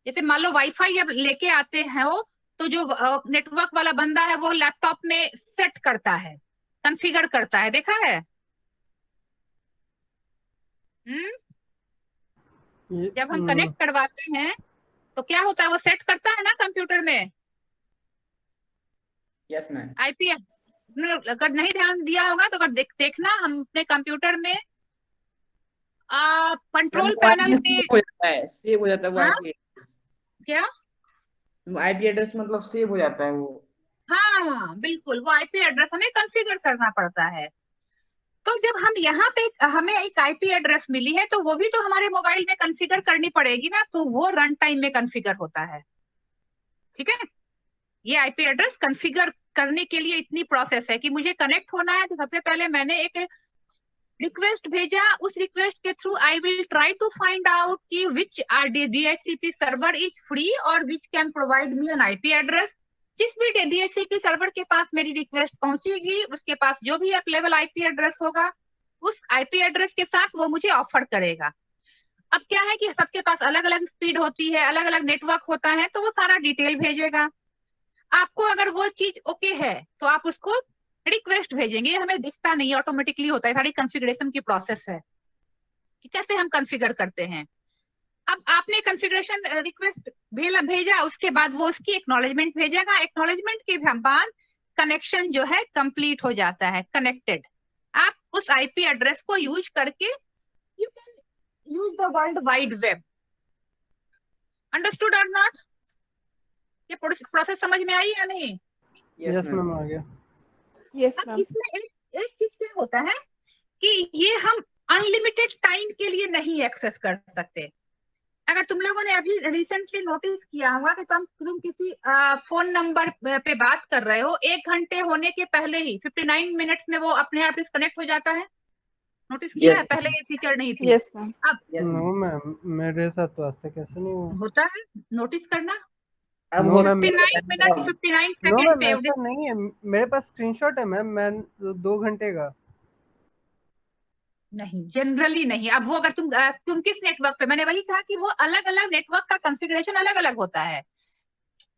S1: जैसे मान लो वाईफाई अब लेके आते हैं वो, तो जो नेटवर्क वाला बंदा है वो लैपटॉप में सेट करता है, कॉन्फ़िगर करता है, देखा है? जब हम कनेक्ट करवाते हैं तो क्या होता है, वो सेट करता है ना कंप्यूटर में
S3: यस मैम।
S1: आईपी। अगर नहीं ध्यान दिया होगा तो अगर देखना हम अपने कंप्यूटर में कंट्रोल पैनल में
S3: सेव हो जाता है वो
S1: हाँ
S3: आईपी एड्रेस।
S1: क्या,
S3: आईपी एड्रेस मतलब सेव हो जाता है वो।
S1: हाँ बिल्कुल, वो आईपी एड्रेस हमें कॉन्फ़िगर करना पड़ता है। तो जब हम यहाँ पे हमें एक आईपी एड्रेस मिली है तो वो भी तो हमारे मोबाइल में कॉन्फ़िगर करनी पड़ेगी ना, तो वो रन टाइम में कॉन्फ़िगर होता है। ठीक है, ये आईपी एड्रेस कॉन्फ़िगर करने के लिए इतनी प्रोसेस है कि मुझे कनेक्ट होना है तो सबसे पहले मैंने एक रिक्वेस्ट भेजा, उस रिक्वेस्ट के through I will try to find out कि which DHCP server is free और which can provide me an IP address. जिस भी डीएचसीपी सर्वर के पास मेरी रिक्वेस्ट पहुंचेगी उसके पास जो भी अवेलेबल आईपी एड्रेस होगा उस आईपी एड्रेस के साथ वो मुझे ऑफर करेगा। अब क्या है कि सबके पास अलग अलग स्पीड होती है, अलग अलग नेटवर्क होता है, तो वो सारा डिटेल भेजेगा। आपको अगर वो चीज ओके है तो आप उसको रिक्वेस्ट भेजेंगे, ये हमें दिखता नहीं, ऑटोमेटिकली होता है, सारी कॉन्फ़िगरेशन की प्रोसेस है कि कैसे हम कॉन्फ़िगर करते हैं। अब आपने कॉन्फ़िगरेशन रिक्वेस्ट भेजा, उसके बाद वो उसकी एक्नॉलेजमेंट भेजेगा, एक्नॉलेजमेंट के बाद कनेक्शन जो है कंप्लीट हो जाता है, कनेक्टेड। आप उस आईपी एड्रेस को यूज करके you can use the world wide web. Understood और नॉट? ये प्रोसेस समझ में आई या नहीं?
S2: यस मैम, आ गया।
S4: यस
S1: अब
S4: मैम।
S1: इसमें एक चीज क्या होता है कि ये हम अनलिमिटेड टाइम के लिए नहीं एक्सेस कर सकते। अगर तुम लोगों ने अभी रिसेंटली नोटिस किया होगा कि तुम किसी फोन नंबर पे बात कर रहे हो, 1 घंटे होने के पहले ही 59 मिनट्स में वो अपने आप डिस्कनेक्ट हो जाता है। नोटिस किया है?
S3: यस
S1: पहले ये फीचर नहीं थी।
S4: Yes ma'am.
S1: अब
S3: यस
S2: नो मैम, मेरे साथ तो आज तक ऐसा नहीं हुआ।
S1: होता है, नोटिस करना।
S3: अब
S2: नो
S3: होता
S2: ma'am,
S1: 59 minute 59
S2: no
S1: second
S2: ma'am
S1: पे
S2: ऐसा नहीं है, मेरे पास स्क्रीनशॉट है मैम, मैं 2 घंटे का।
S1: नहीं, जनरली नहीं। अब वो अगर तुम किस नेटवर्क पे, मैंने वही कहा कि वो अलग अलग नेटवर्क का कॉन्फ़िगरेशन अलग अलग होता है।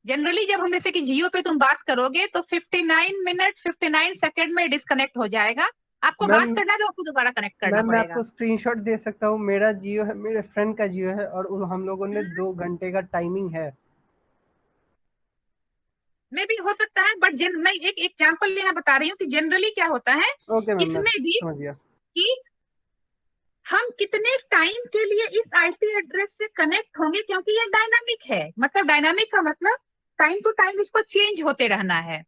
S1: जनरली जब हम जैसे कि जियो पे तुम बात करोगे तो 59 मिनट 59 सेकेंड में डिस्कनेक्ट हो जाएगा। आपको बात
S2: मैम
S1: करना है तो आपको दोबारा कनेक्ट करना
S2: मैम मैं
S1: पड़ेगा।
S2: आपको स्क्रीनशॉट दे सकता हूँ, मेरा जियो है, मेरे फ्रेंड का जियो है, और हम लोगों ने 2 घंटे का टाइमिंग है।
S1: में भी हो सकता है बट मैं एक एग्जांपल यहाँ बता रही हूँ कि जनरली क्या होता है
S2: ओके मैम, मैं
S1: इसमें भी
S2: समझ गया।
S1: कि हम कितने टाइम के लिए इस आईपी एड्रेस से कनेक्ट होंगे, क्योंकि ये डायनामिक है। मतलब डायनामिक का मतलब टाइम टू टाइम इसको चेंज होते रहना है।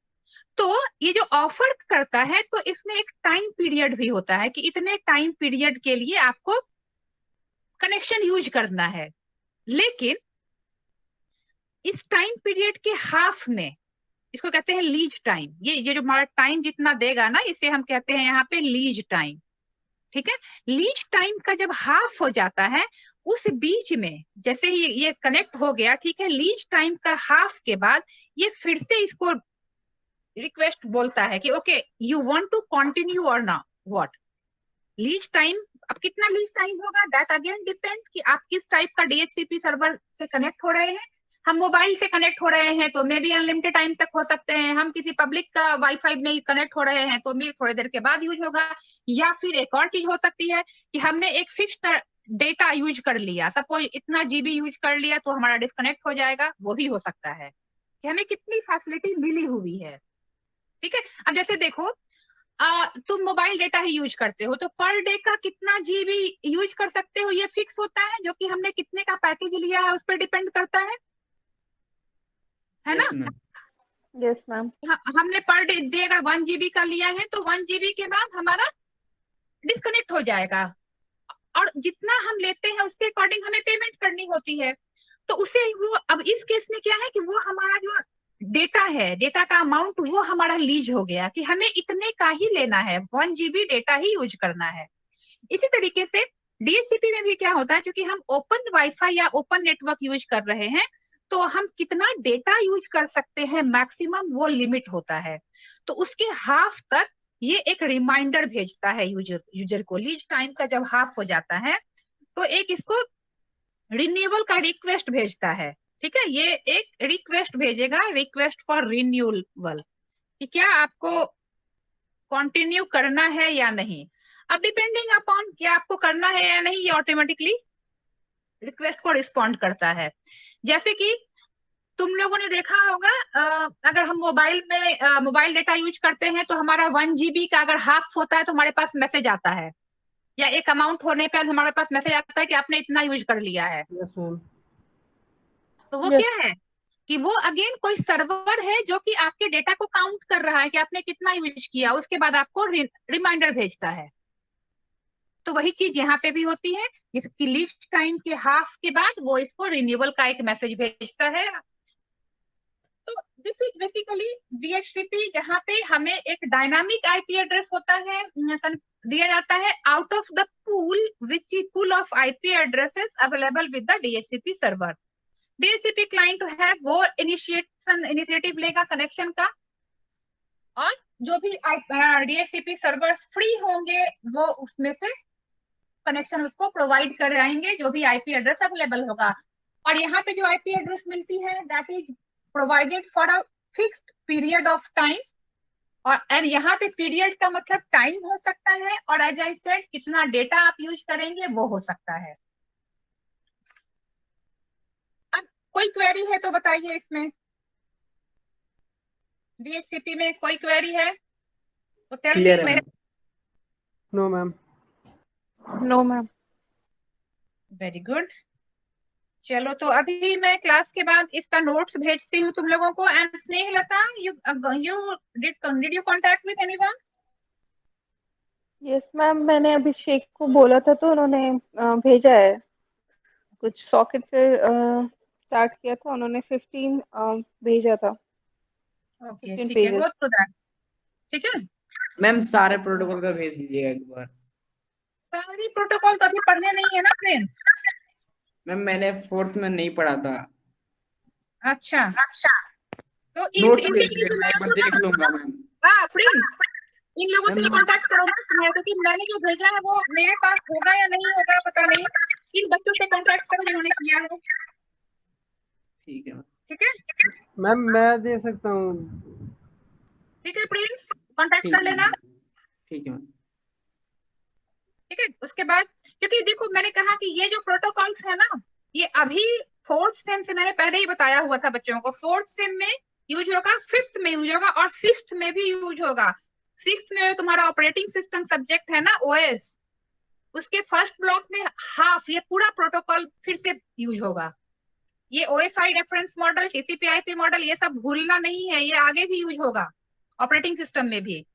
S1: तो ये जो ऑफर करता है तो इसमें एक टाइम पीरियड भी होता है कि इतने टाइम पीरियड के लिए आपको कनेक्शन यूज करना है। लेकिन इस टाइम पीरियड के हाफ में, इसको कहते हैं लीज टाइम, ये जो हमारा टाइम जितना देगा ना इसे हम कहते हैं यहाँ पे लीज टाइम। ठीक है। लीच टाइम का जब हाफ हो जाता है, उस बीच में जैसे ही ये कनेक्ट हो गया, ठीक है, लीच टाइम का हाफ के बाद ये फिर से इसको रिक्वेस्ट बोलता है कि okay you want to continue और ना व्हाट। लीच टाइम, अब कितना लीच टाइम होगा दैट अगेन डिपेंड कि आप किस टाइप का डीएचसीपी सर्वर से कनेक्ट हो रहे हैं। हम मोबाइल से कनेक्ट हो रहे हैं तो मे बी अनलिमिटेड टाइम तक हो सकते हैं, हम किसी पब्लिक का वाईफाई में कनेक्ट हो रहे हैं तो मे थोड़ी देर के बाद यूज होगा, या फिर एक और चीज हो सकती है कि हमने एक फिक्स्ड डेटा यूज कर लिया, सपोज इतना जीबी यूज कर लिया तो हमारा डिस्कनेक्ट हो जाएगा, वो भी हो सकता है कि हमें कितनी फैसिलिटी मिली हुई है। ठीक है, अब जैसे देखो तुम मोबाइल डेटा ही यूज करते हो तो पर डे का कितना जीबी यूज कर सकते हो ये फिक्स होता है, जो कि हमने कितने का पैकेज लिया है उस पर डिपेंड करता है ना।
S3: Yes ma'am.
S4: Yes ma'am.
S1: हमने पर डे अगर 1 GB का लिया है तो 1 GB के बाद हमारा डिस्कनेक्ट हो जाएगा, और जितना हम लेते हैं उसके अकॉर्डिंग हमें पेमेंट करनी होती है। तो उसे वो, अब इस केस में क्या है कि वो हमारा जो डेटा है, डेटा का अमाउंट वो हमारा लीज हो गया कि हमें इतने का ही लेना है, 1 GB डेटा ही यूज करना है। इसी तरीके से डीएचसीपी में भी क्या होता है, क्योंकि हम ओपन वाईफाई या ओपन नेटवर्क यूज कर रहे हैं तो हम कितना डेटा यूज कर सकते हैं मैक्सिमम वो लिमिट होता है, तो उसके हाफ तक ये एक रिमाइंडर भेजता है यूजर को। लीज टाइम का जब हाफ हो जाता है तो एक इसको रिन्यूअल का रिक्वेस्ट भेजता है। ठीक है, ये एक रिक्वेस्ट भेजेगा, रिक्वेस्ट फॉर रिन्यूअल, कि क्या आपको कंटिन्यू करना है या नहीं। अब डिपेंडिंग अपॉन कि आपको करना है या नहीं, ये ऑटोमेटिकली रिक्वेस्ट को रिस्पॉन्ड करता है। जैसे कि तुम लोगों ने देखा होगा, अगर हम मोबाइल में मोबाइल डेटा यूज करते हैं तो हमारा 1 GB का अगर हाफ होता है तो हमारे पास मैसेज आता है, या एक अमाउंट होने पर हमारे पास मैसेज आता है कि आपने इतना यूज कर लिया है।
S2: Yes ma'am.
S1: तो वो
S4: यस।
S1: क्या है कि वो अगेन कोई सर्वर है जो कि आपके डेटा को काउंट कर रहा है कि आपने कितना यूज किया, उसके बाद आपको रिमाइंडर भेजता है। तो वही चीज यहाँ पे भी होती है, इसकी लिस्ट टाइम के हाफ के बाद वो इसको रिन्यूअल का एक मैसेज भेजता है। तो दिस इज बेसिकली डीएचसीपी, जहाँ पे हमें एक डायनामिक आईपी एड्रेस होता है, दिया जाता है out of the pool which pool of IP addresses available with the DHCP server. DHCP client है वो इनिशिएटिव लेगा कनेक्शन का, और जो भी डीएचसीपी सर्वर फ्री होंगे वो उसमें से कनेक्शन उसको प्रोवाइड कर जाएंगे, जो भी आईपी एड्रेस अवेलेबल होगा। और यहाँ पे जो आईपी एड्रेस मिलती है that is provided for a fixed period of time, और एंड यहाँ पे पीरियड का मतलब टाइम हो सकता है, और एज आई सेड कितना डेटा आप यूज करेंगे वो हो सकता है। अब कोई क्वेरी है तो बताइए, इसमें डीएचसीपी में कोई क्वेरी है तो टेल मी।
S3: क्लियर है ma'am.
S2: No ma'am.
S4: No ma'am.
S1: Very good. चलो तो अभी मैं क्लास के बाद इसका नोट्स भेजती हूँ तुम लोगों को। And Snehlata, you did you contact with anyone?
S4: Yes ma'am, मैंने अभिषेक को बोला था तो उन्होंने भेजा है। कुछ सॉकेट से स्टार्ट किया था उन्होंने, 15 भेजा था,
S1: ओके
S4: 15
S1: ठीक है,
S4: पेजेस।
S1: Go through that. ठीक है,
S3: मैम सारे प्रोटोकॉल का भेज दीजिएगा एक बार।
S1: सारी प्रोटोकॉल तो अभी पढ़ने नहीं है ना फ्रेंड्स।
S3: मैम मैंने 4th में नहीं पढ़ा था।
S1: अच्छा, तो
S3: नोट्स
S1: इनसे
S3: भेज
S1: किसी
S3: दीजिएगा, मैं एक
S1: लोगों
S3: बार
S1: को
S3: देख
S1: ना,
S3: लूंगा मैम।
S1: हाँ प्रिंस, इन लोगों से
S3: मैम
S1: कांटेक्ट करो ना तुम्हारे, क्योंकि मैंने जो भेजा है वो मेरे पास होगा या नहीं होगा पता नहीं। इन बच्चों से कांटेक्ट करो जिन्होंने किया है।
S3: ठीक है मैम।
S1: ठीक है,
S2: मैम मैं दे सकता हूँ।
S1: ठीक है प्रिंस, कांटेक्ट
S3: ठीक
S1: कर
S3: है
S1: लेना।
S3: मैम। ठीक है मैम।
S1: ठीक है, उसके बाद क्योंकि देखो मैंने कहा कि ये जो प्रोटोकॉल्स है ना, ये अभी 4th सेम से मैंने पहले ही बताया हुआ था बच्चों को, 4th सेम में यूज होगा, 5th में यूज होगा, और 6th में भी यूज होगा। 6th में तुम्हारा ऑपरेटिंग सिस्टम सब्जेक्ट है ना, ओएस, उसके फर्स्ट ब्लॉक में हाफ ये पूरा प्रोटोकॉल फिर से यूज होगा। ये OSI reference model, TCP IP model, ये सब भूलना नहीं है, ये आगे भी यूज होगा ऑपरेटिंग सिस्टम में भी।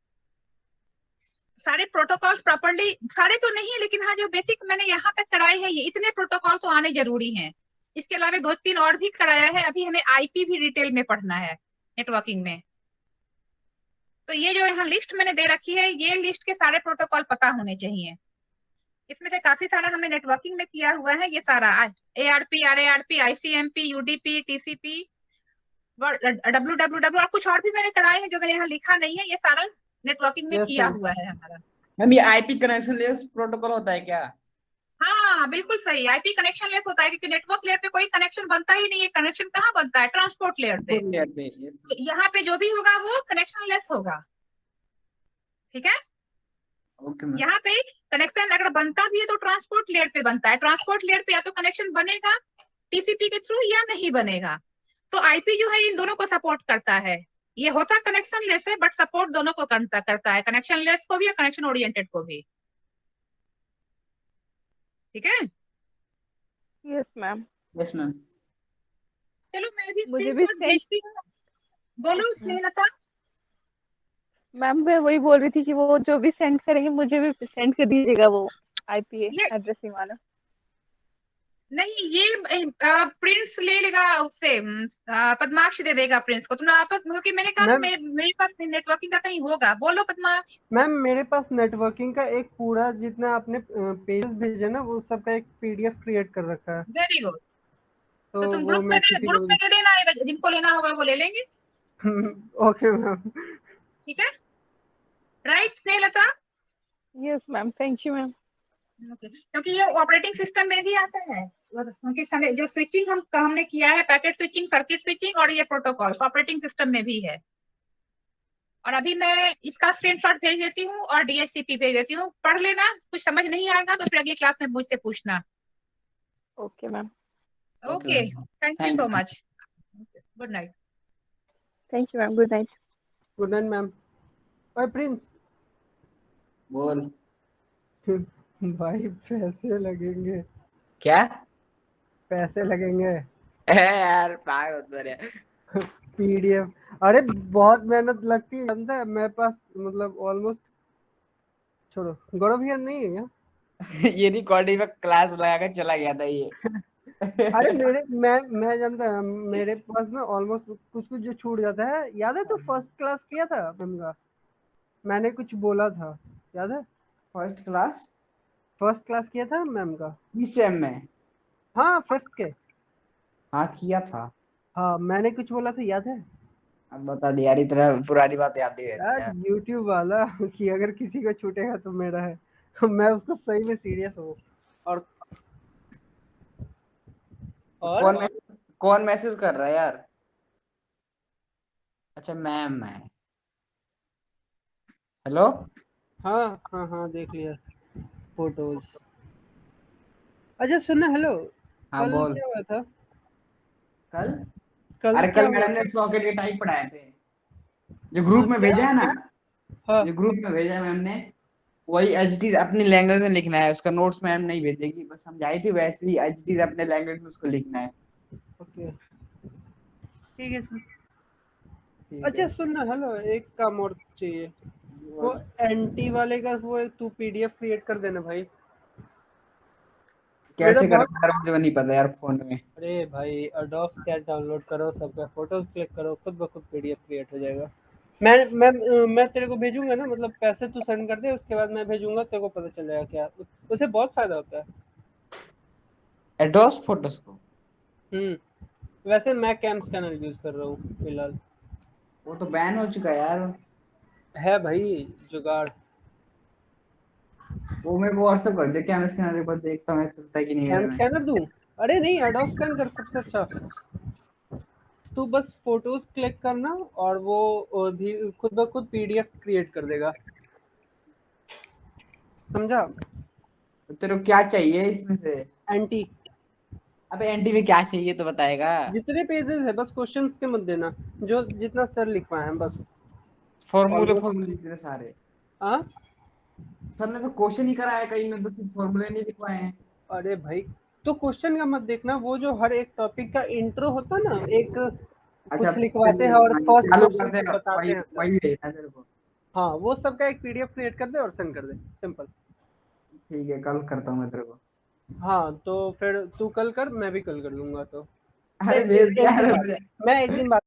S1: सारे प्रोटोकॉल प्रॉपरली, सारे तो नहीं लेकिन हाँ जो बेसिक मैंने यहाँ तक कराए हैं, ये इतने प्रोटोकॉल तो आने जरूरी हैं। इसके अलावा 2-3 और भी कराया है, अभी हमें आईपी भी डिटेल में पढ़ना है नेटवर्किंग में। तो ये जो यहाँ लिस्ट मैंने दे रखी है, ये लिस्ट के सारे प्रोटोकॉल पता होने चाहिए। इसमें से काफी सारा हमने नेटवर्किंग में किया हुआ है, ये सारा ARP, RARP, ICMP, UDP, TCP, WWW और कुछ और भी मैंने कराए हैं जो मैंने यहाँ लिखा नहीं है, ये सारा नेटवर्किंग में
S2: यस
S1: किया
S2: मैम।
S1: हुआ है हमारा।
S3: मैम ये आईपी कनेक्शन लेस प्रोटोकॉल होता है क्या?
S1: हाँ बिल्कुल सही, आईपी कनेक्शन लेस होता है क्योंकि नेटवर्क लेयर पे कोई कनेक्शन बनता ही नहीं है। कनेक्शन कहाँ बनता है? ट्रांसपोर्ट लेयर पे।
S3: लेयर पे, yes.
S1: तो यहाँ पे जो भी होगा वो कनेक्शन लेस होगा, ठीक है।
S3: Okay ma'am.
S1: यहाँ पे कनेक्शन अगर बनता भी है तो ट्रांसपोर्ट लेयर पे बनता है। ट्रांसपोर्ट लेयर पे या तो कनेक्शन बनेगा टीसीपी के थ्रू या नहीं बनेगा। तो आईपी जो है इन दोनों को सपोर्ट करता है। ये होता कनेक्शन लेस है बट सपोर्ट दोनों को करता है, कनेक्शन लेस को भी और कनेक्शन ओरिएंटेड को भी, ठीक है।
S4: Yes ma'am.
S3: Yes ma'am.
S1: चलो मैं भी
S4: मुझे भी
S1: स्क्रीनशॉट
S4: सेंड।
S1: भेजती हूँ। बोलो स्नेहलता।
S4: मैम मैं वही बोल रही थी कि वो जो भी सेंड करेंगे मुझे भी सेंड कर दीजिएगा, वो आईपी
S1: ये
S4: एड्रेसिंग वाला।
S1: नहीं, ये प्रिंस ले लेगा उससे, पद्माक्ष दे देगा प्रिंस को। तुम आपस में हो कि मैंने कहा ना
S2: मैम
S1: मेरे पास नेटवर्किंग का कहीं होगा। बोलो पद्माक्ष।
S2: मैम मेरे पास नेटवर्किंग का एक पूरा जितना आपने पेजेस भेजे ना वो सब का एक पीडीएफ क्रिएट कर रखा है,
S1: वेरी गुड।
S2: तो
S1: तो तुम
S2: वो मैं किसी
S1: ग्रुप
S2: को
S1: में दे देना, जिनको लेना होगा वो ले लेंगे,
S2: ओके मैम।
S1: ठीक है। Right Snehlata.
S4: Yes ma'am, thank you ma'am.
S1: क्योंकि ये ऑपरेटिंग सिस्टम में भी आता है। क्योंकि जो स्विचिंग हमने किया है, पैकेट स्विचिंग, सर्किट स्विचिंग और ये प्रोटोकॉल ऑपरेटिंग सिस्टम में भी है। और अभी मैं इसका स्क्रीनशॉट भेज देती हूँ और DHCP भेज देती हूँ, पढ़ लेना। कुछ समझ नहीं आएगा तो फिर अगली क्लास में मुझसे पूछना।
S4: Okay ma'am.
S1: Okay, thank you
S3: thank
S1: so
S3: you.
S1: Much. Good night.
S4: Thank you ma'am, good night.
S2: Good night ma'am. ओए प्रिंस।
S3: बोल।
S2: भाई पैसे लगेंगे,
S3: क्या?
S2: पैसे लगेंगे।
S3: यार पागल होता है।
S2: पीडीएफ अरे बहुत मेहनत लगती है जानता है, मेरे पास मतलब ऑलमोस्ट, छोड़ो, गौरव भैया नहीं है क्या?
S3: ये रिकॉर्डिंग में क्लास लगा कर चला गया था ये।
S2: अरे मैं जानता है मेरे पास ना ऑलमोस्ट कुछ कुछ जो छूट जाता है, याद है तो फर्स्ट क्लास किया था मैम का, मैंने कुछ बोला था, याद है?
S3: फर्स्ट क्लास
S2: फर्स्ट क्लास किया था मैम का।
S3: किस सेम में?
S2: हाँ फिफ्थ के।
S3: हाँ किया था।
S2: हाँ मैंने कुछ बोला था, याद है?
S3: अब बता दे यार, इतना पुरानी बात याद ही रहती है
S2: यार
S3: यार।
S2: यूट्यूब वाला कि अगर किसी को छूटेगा तो मेरा है। मैं उसको सही में सीरियस हूँ। और और
S3: कौन मैसेज कर रहा है यार? अच्छा मैम है। हेलो।
S2: हाँ हाँ हाँ देख लिया फोटोज। अच्छा सुनना, हेलो,
S3: हाँ
S2: कल
S3: बोल।
S2: क्या हुआ था?
S3: कल?
S2: कल
S3: अरे
S2: क्या
S3: कल
S2: हुआ
S3: मैडम
S2: था?
S3: ने सॉकेट के टाइप पढ़ाए थे, जो
S2: हाँ
S3: ग्रुप में
S2: क्या
S3: भेजा है ना।
S2: क्या? हाँ
S3: जो ग्रुप में भेजा है मैम ने, वही एच डी अपनी लैंग्वेज में लिखना है। उसका नोट्स मैम नहीं भेजेगी, बस समझाई थी वैसे ही एच डी अपने लैंग्वेज में उसको लिखना है।
S2: ओके ठीक है सर।
S3: ठीक
S2: अच्छा
S3: है।
S2: सुनना, हेलो, एक काम और चाहिए। वो एंटी वाले का वो तू पीडीएफ क्रिएट कर देना भाई। मेरा
S3: कैसे
S2: बहुत,
S3: करना है मुझे नहीं पता यार फोन में।
S2: अरे भाई एडोब स्केच डाउनलोड करो, सबका फोटोज क्लिक करो, खुद ब खुद पीडीएफ क्रिएट हो जाएगा। मैं तेरे को भेजूंगा ना, मतलब पैसे तू सेंड कर दे, उसके बाद मैं भेजूंगा, तेरे को पता चल जाएगा क्या उसे बहुत फायदा होता है।
S3: एडोस फोटोस को?
S2: वैसे मैं कैम स्कैनर यूज कर रहा हूँ फिलहाल।
S3: वो तो बैन हो चुका है यार।
S2: है भाई जुगाड़।
S3: वो मेरे को व्हाट्सएप कर दे, क्या मैं स्कैनर पर देखता हूँ चलता है कि नहीं
S2: कैम
S3: मेरे में।
S2: स्कैनर दूं? अरे नहीं, एडोब स्कैन कर सबसे अच्छा। तू बस फोटोज क्लिक करना और वो खुद ब खुद पीडीएफ क्रिएट कर देगा, समझा?
S3: तो तेरे को क्या चाहिए इसमें से?
S2: एंटी,
S3: अबे एनटी में क्या चाहिए तो बताएगा।
S2: जितने पेजेस है बस क्वेश्चंस के मत देना, जो जितना सर लिखवाए हैं बस।
S3: फॉर्मूले
S2: ऑलमोस्ट।
S3: फॉर्मूले इतने सारे।
S2: हाँ
S3: सर ने तो क्वेश्चन ही कराया कहीं में, तो सिर्फ फॉर्मूले नहीं लिखवाए हैं।
S2: अरे भाई, तो क्वेश्चन का मत देखना, वो जो हर एक टॉपिक का इंट्रो होता ना, एक
S3: अच्छा
S2: कुछ लिखवाते हैं और फर्स्ट
S3: चालू
S2: क्वेश्चन
S3: करते
S2: तक
S3: हैं,
S2: बताते
S3: वही
S2: हैं सर।
S3: वही भेजना तेरे को।
S2: हाँ वो सब का एक पीडीएफ क्रिएट कर दे और सेंड कर दे, सिंपल।
S3: ठीक है कल करता हूँ मैं तेरे को।
S2: हाँ तो फिर तू कल कर, मैं भी कल कर दूंगा तो।
S3: अरे
S2: एक,
S3: भेज
S2: एक,
S3: दिया
S2: एक दिन बाद,
S3: यार।
S2: मैं एक दिन बाद